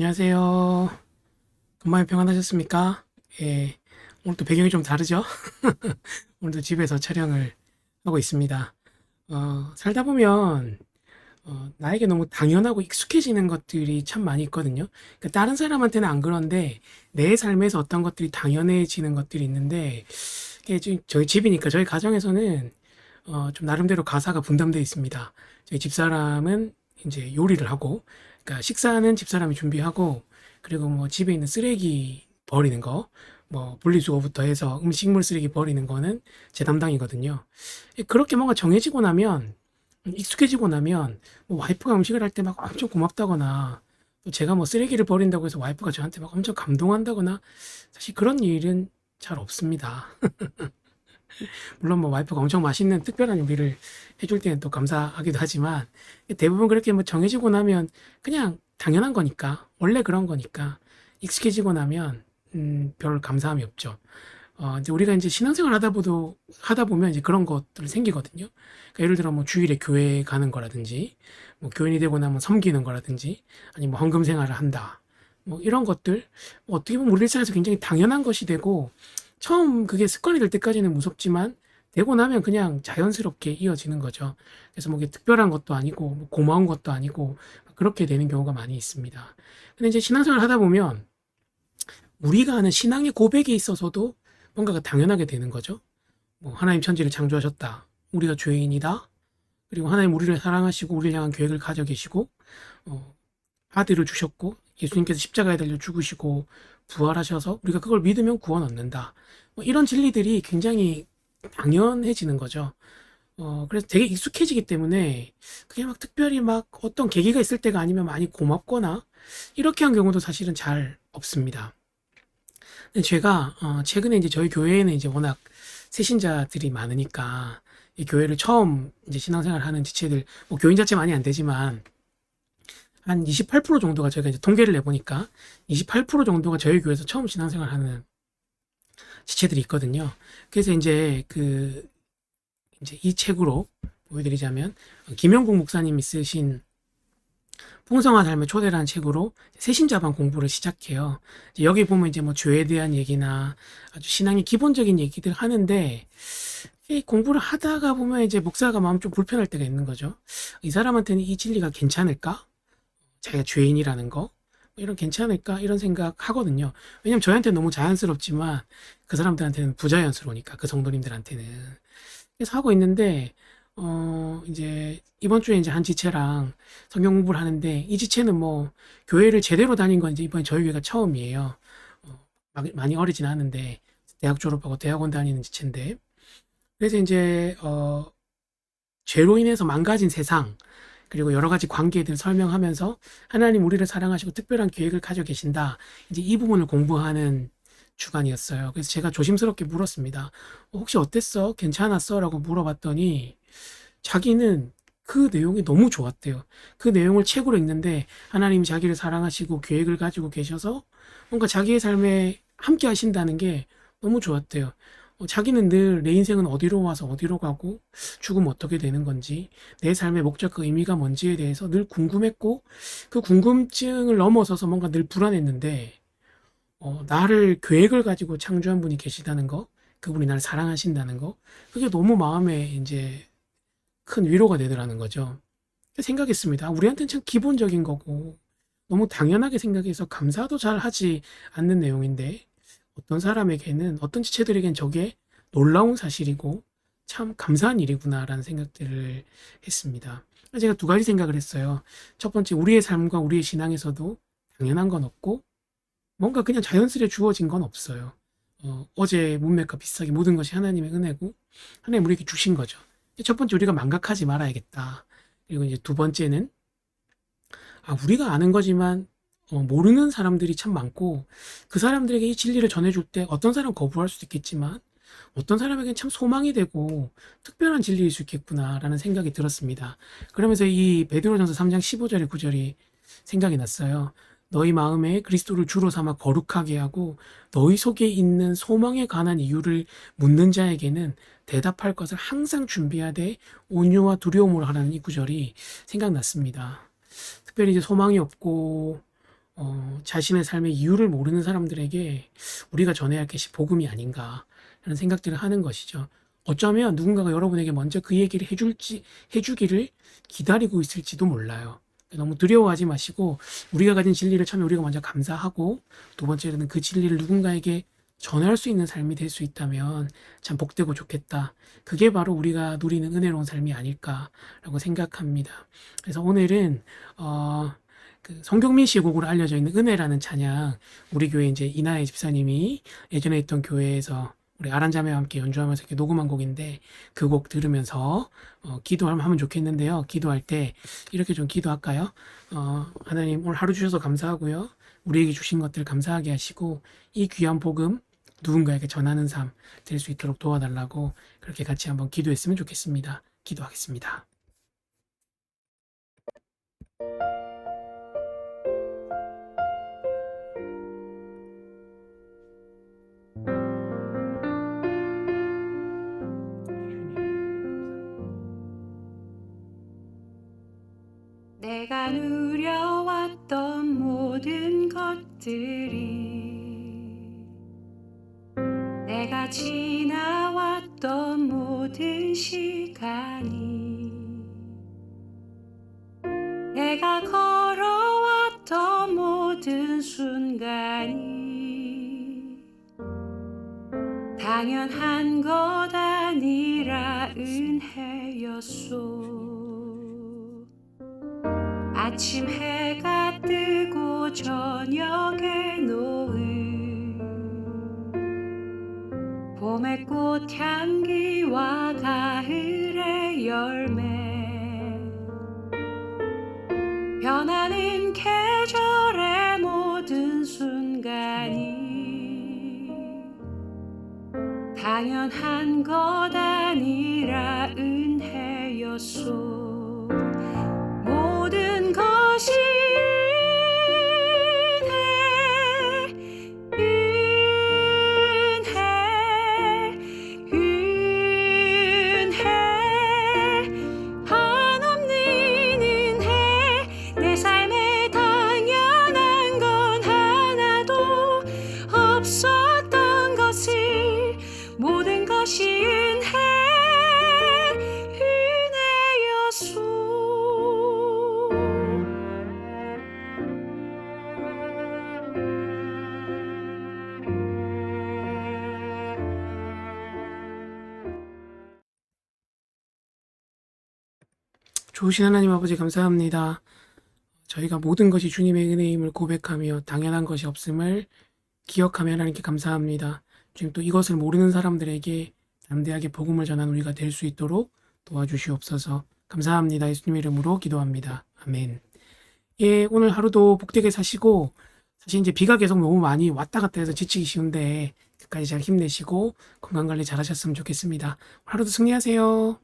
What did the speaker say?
안녕하세요. 건강히 평안하셨습니까? 예, 오늘도 배경이 좀 다르죠? 오늘도 집에서 촬영을 하고 있습니다. 살다 보면 나에게 너무 당연하고 익숙해지는 것들이 참 많이 있거든요. 그러니까 다른 사람한테는 안 그런데 내 삶에서 어떤 것들이 당연해지는 것들이 있는데 이게 지금 저희 집이니까 저희 가정에서는 좀 나름대로 가사가 분담되어 있습니다. 저희 집사람은 이제 요리를 하고, 그러니까 식사는 집사람이 준비하고, 그리고 뭐 집에 있는 쓰레기 버리는 거, 뭐 분리수거부터 해서 음식물 쓰레기 버리는 거는 제 담당이거든요. 그렇게 뭔가 정해지고 나면, 익숙해지고 나면, 뭐 와이프가 음식을 할 때 막 엄청 고맙다거나, 또 제가 뭐 쓰레기를 버린다고 해서 와이프가 저한테 막 엄청 감동한다거나, 사실 그런 일은 잘 없습니다. 물론 뭐 와이프가 엄청 맛있는 특별한 요리를 해줄 때는 또 감사하기도 하지만 대부분 그렇게 뭐 정해지고 나면 그냥 당연한 거니까 원래 그런 거니까 익숙해지고 나면 별 감사함이 없죠. 이제 우리가 이제 신앙생활 하다 보면 이제 그런 것들 생기거든요. 그러니까 예를 들어 뭐 주일에 교회 가는 거라든지, 뭐 교인이 되고 나면 섬기는 거라든지, 아니면 뭐 헌금 생활을 한다. 뭐 이런 것들, 뭐 어떻게 보면 우리 일상에서 굉장히 당연한 것이 되고, 처음 그게 습관이 될 때까지는 무섭지만, 되고 나면 그냥 자연스럽게 이어지는 거죠. 그래서 뭐 이게 특별한 것도 아니고, 뭐 고마운 것도 아니고, 그렇게 되는 경우가 많이 있습니다. 근데 이제 신앙생활 하다 보면, 우리가 하는 신앙의 고백에 있어서도 뭔가가 당연하게 되는 거죠. 뭐 하나님 천지를 창조하셨다. 우리가 죄인이다. 그리고 하나님 우리를 사랑하시고 우리를 향한 계획을 가져 계시고 어, 아들을 주셨고 예수님께서 십자가에 달려 죽으시고 부활하셔서 우리가 그걸 믿으면 구원 얻는다. 뭐 이런 진리들이 굉장히 당연해지는 거죠. 그래서 되게 익숙해지기 때문에 그게 막 특별히 막 어떤 계기가 있을 때가 아니면 많이 고맙거나 이렇게 한 경우도 사실은 잘 없습니다. 근데 제가 최근에 이제 저희 교회에는 이제 워낙 새신자들이 많으니까 이 교회를 처음 이제 신앙생활 하는 지체들, 뭐 교인 자체 많이 안 되지만 한 28% 정도가 저희가 이제 통계를 내보니까 28% 정도가 저희 교회에서 처음 신앙생활 하는 지체들이 있거든요. 그래서 이제 이 책으로 보여드리자면 김영국 목사님이 쓰신 풍성한 삶의 초대라는 책으로 새신자반 공부를 시작해요. 여기 보면 이제 뭐 죄에 대한 얘기나 아주 신앙의 기본적인 얘기들 하는데 이 공부를 하다가 보면 이제 목사가 마음 좀 불편할 때가 있는 거죠. 이 사람한테는 이 진리가 괜찮을까? 자기가 죄인이라는 거? 뭐 이런 괜찮을까? 이런 생각 하거든요. 왜냐면 저희한테는 너무 자연스럽지만 그 사람들한테는 부자연스러우니까 그 성도님들한테는. 그래서 하고 있는데 이제 이번 주에 이제 한 지체랑 성경 공부를 하는데 이 지체는 뭐 교회를 제대로 다닌 건 이제 이번에 저희 교회가 처음이에요. 많이 어리진 않은데 대학 졸업하고 대학원 다니는 지체인데 그래서 이제 죄로 인해서 망가진 세상 그리고 여러 가지 관계들 설명하면서 하나님 우리를 사랑하시고 특별한 계획을 가지고 계신다. 이제 이 부분을 공부하는 주간이었어요. 그래서 제가 조심스럽게 물었습니다. 혹시 어땠어? 괜찮았어? 라고 물어봤더니 자기는 그 내용이 너무 좋았대요. 그 내용을 책으로 읽는데 하나님이 자기를 사랑하시고 계획을 가지고 계셔서 뭔가 자기의 삶에 함께 하신다는 게 너무 좋았대요. 자기는 늘 내 인생은 어디로 와서 어디로 가고 죽으면 어떻게 되는 건지 내 삶의 목적과 의미가 뭔지에 대해서 늘 궁금했고 그 궁금증을 넘어서서 뭔가 늘 불안했는데 나를 계획을 가지고 창조한 분이 계시다는 거 그분이 나를 사랑하신다는 거 그게 너무 마음에 이제 큰 위로가 되더라는 거죠. 생각했습니다. 우리한테는 참 기본적인 거고 너무 당연하게 생각해서 감사도 잘 하지 않는 내용인데 어떤 사람에게는 어떤 지체들에겐 저게 놀라운 사실이고 참 감사한 일이구나라는 생각들을 했습니다. 제가 두 가지 생각을 했어요. 첫 번째, 우리의 삶과 우리의 신앙에서도 당연한 건 없고 뭔가 그냥 자연스레 주어진 건 없어요. 어제 문맥과 비슷하게 모든 것이 하나님의 은혜고 하나님 우리에게 주신 거죠. 첫 번째, 우리가 망각하지 말아야겠다. 그리고 이제 두 번째는 우리가 아는 거지만 모르는 사람들이 참 많고 그 사람들에게 이 진리를 전해줄 때 어떤 사람은 거부할 수도 있겠지만 어떤 사람에게는 참 소망이 되고 특별한 진리일 수 있겠구나라는 생각이 들었습니다. 그러면서 이 베드로전서 3장 15절의 구절이 생각이 났어요. 너희 마음에 그리스도를 주로 삼아 거룩하게 하고 너희 속에 있는 소망에 관한 이유를 묻는 자에게는 대답할 것을 항상 준비하되 온유와 두려움으로 하라는 이 구절이 생각났습니다. 특별히 이제 소망이 없고 자신의 삶의 이유를 모르는 사람들에게 우리가 전해야 할 것이 복음이 아닌가 하는 생각들을 하는 것이죠. 어쩌면 누군가가 여러분에게 먼저 그 얘기를 해주기를 기다리고 있을지도 몰라요. 너무 두려워하지 마시고 우리가 가진 진리를 처음에 우리가 먼저 감사하고 두 번째로는 그 진리를 누군가에게 전할 수 있는 삶이 될 수 있다면 참 복되고 좋겠다. 그게 바로 우리가 누리는 은혜로운 삶이 아닐까라고 생각합니다. 그래서 오늘은 그 성경민 씨의 곡으로 알려져 있는 은혜라는 찬양, 우리 교회 이제 이나혜 집사님이 예전에 있던 교회에서 우리 아란자매와 함께 연주하면서 이렇게 녹음한 곡인데 그 곡 들으면서 기도하면 좋겠는데요. 기도할 때 이렇게 좀 기도할까요? 하나님 오늘 하루 주셔서 감사하고요. 우리에게 주신 것들 감사하게 하시고 이 귀한 복음 누군가에게 전하는 삶 될 수 있도록 도와달라고 그렇게 같이 한번 기도했으면 좋겠습니다. 기도하겠습니다. 내가 누려왔던 모든 것들이 내가 지나왔던 모든 시간이 내가 걸어왔던 모든 순간이 당연한 것 아니라 은혜였소. 아침 해가 뜨고 저녁에 노을 봄의 꽃향기와 가을의 열매 변하는 계절의 모든 순간이 당연한 것 아니라 은혜였소. 모든 것이 은혜 한없는 은혜 내 삶에 당연한 건 하나도 없었던 것을 모든 것이 은혜였소. 좋으신 하나님 아버지 감사합니다. 저희가 모든 것이 주님의 은혜임을 고백하며 당연한 것이 없음을 기억하며 하나님께 감사합니다. 지금 또 이것을 모르는 사람들에게 담대하게 복음을 전한 우리가 될 수 있도록 도와주시옵소서. 감사합니다. 예수님 이름으로 기도합니다. 아멘. 예, 오늘 하루도 복되게 사시고 사실 이제 비가 계속 너무 많이 왔다 갔다 해서 지치기 쉬운데 끝까지 잘 힘내시고 건강관리 잘 하셨으면 좋겠습니다. 하루도 승리하세요.